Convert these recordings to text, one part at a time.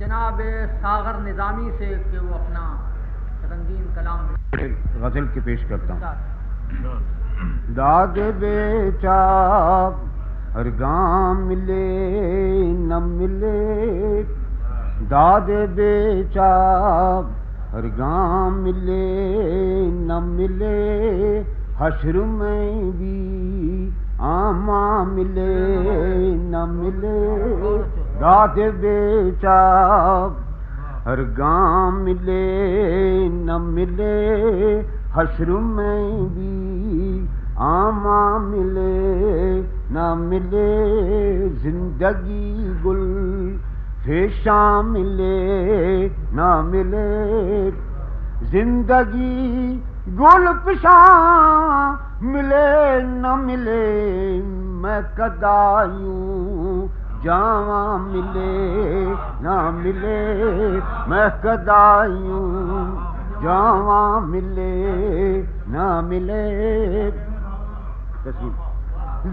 جناب ساغر نظامی سے کہ وہ اپنا رنگین کلام غزل کے پیش کرتا ہوں. داد بے چاک ہر گام ملے نہ ملے، داد بے چاک ہر گام ملے نہ ملے، حشر میں بھی آما ملے نہ ملے، داد بے چاک ہر گام ملے نہ ملے، حشر میں بھی آما ملے نہ ملے، زندگی گل فیشاں ملے نہ ملے، زندگی گل فشاں ملے نہ ملے، میں کدایوں جاواں ملے نہ ملے، میں کدایوں جاواں ملے نہ ملے،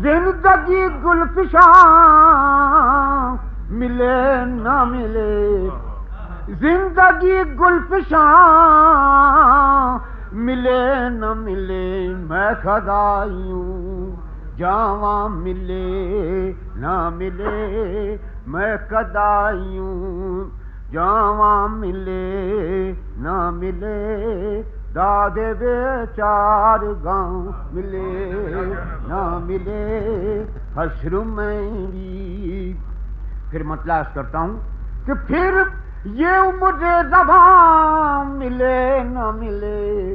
زندگی گل فشاں ملے نہ ملے، زندگی گل فشاں ملے نہ ملے، میں کدایوں جاواں ملے نہ ملے، میں کدایوں جاواں ملے نہ ملے، داد بے چار گاؤں ملے نہ ملے، حشر میں بھی. پھر مطلع عرض کرتا ہوں کہ پھر یہ مجھے زبان ملے نہ ملے،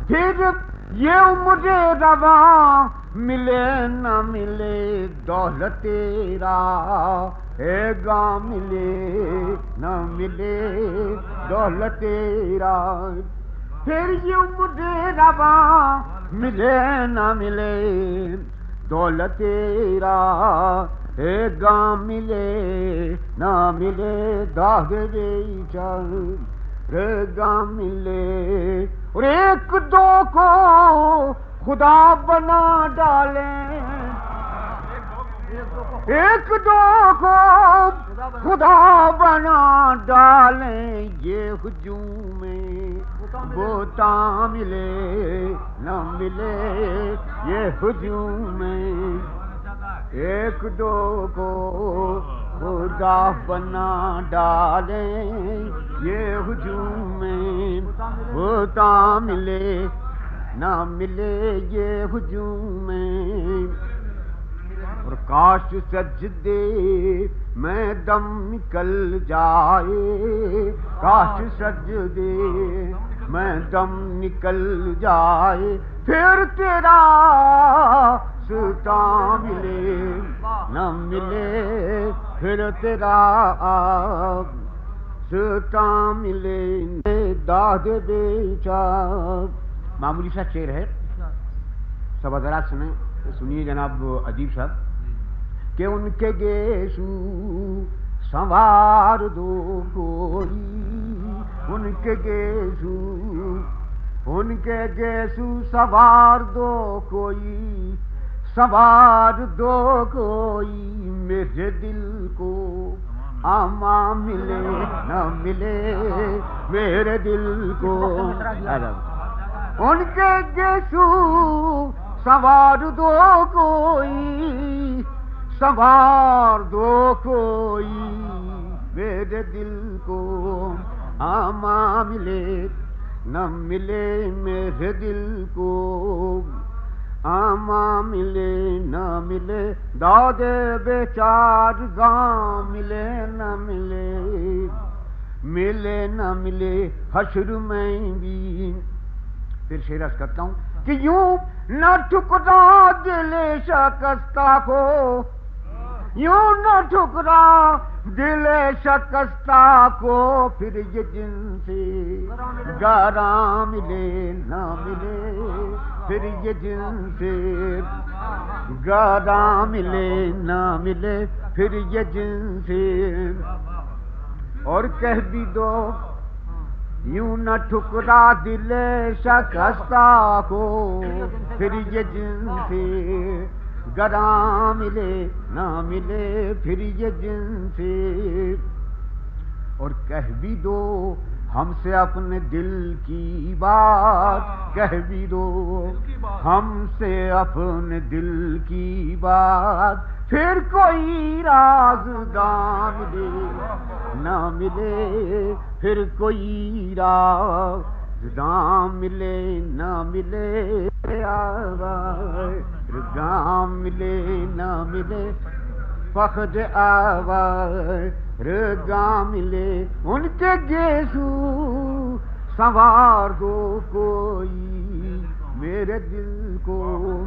پھر یہ مجھے زبان ملے نہ ملے، دولت تیرا ہے گاں ملے نہ ملے، دولت تیرا، پھر یہ مجھے زبان ملے نہ ملے، دولت تیرا ہے گاں ملے نہ ملے، داغ بے چار گاں ملے، اور ایک دو کو خدا بنا ڈالیں، ایک دو کو خدا بنا ڈالیں، یہ ہجوم میں بوتا ملے نہ ملے، یہ ہجوم میں ایک دو کو خدا بنا ڈالیں، یہ ہجوم میں بوتا ملے نہ ملے، یہ ہجوم میں، اور کاش سجدے میں دم نکل جائے، کاش سجدے میں دم نکل جائے، پھر تیرا ستا ملے نہ ملے، پھر تیرا ستا ملے، داد بے چاک. معمولی سا شعر ہے، سب حضرات سنیے جناب ادیب صاحب، کہ ان کے گیسو سنوار دو کوئی، ان کے گیسو، ان کے گیسو سوار دو کوئی، سوار دو کوئی، میرے دل کو آما ملے نہ ملے، میرے دل کو، ان کے گیسو سوار دو کوئی، سوار دو کوئی، میرے دل کو آما ملے نہ ملے، میرے دل کو آما ملے نہ ملے، داد بے چار گاں ملے نہ ملے، ملے نہ ملے، حشر میں بھی. پھر شعر عرض کرتا ہوں کہ یوں نہ ٹھکرا دل شکستہ کو، یوں نہ ٹھکرا دل شکستہ کو، پھر یہ جن سے گراں ملے نہ ملے، پھر یہ جن سے گراں ملے نہ ملے، پھر یہ جن سے، اور کہہ بھی دو یوں نہ ٹھکرا دل شکستہ کو، پھر یہ جن سے گراں ملے نہ ملے، پھر یہ جن سے کہہ بھی دو ہم سے اپنے دل کی بات، کہہ بھی دو ہم سے اپنے دل کی بات، پھر کوئی رازداں ملے نہ ملے، پھر کوئی رازداں ملے نہ ملے، رازداں ملے نہ ملے، فخر آواز رگاں ملے، ان کے گیسو سنوار دو کوئی میرے دل کو۔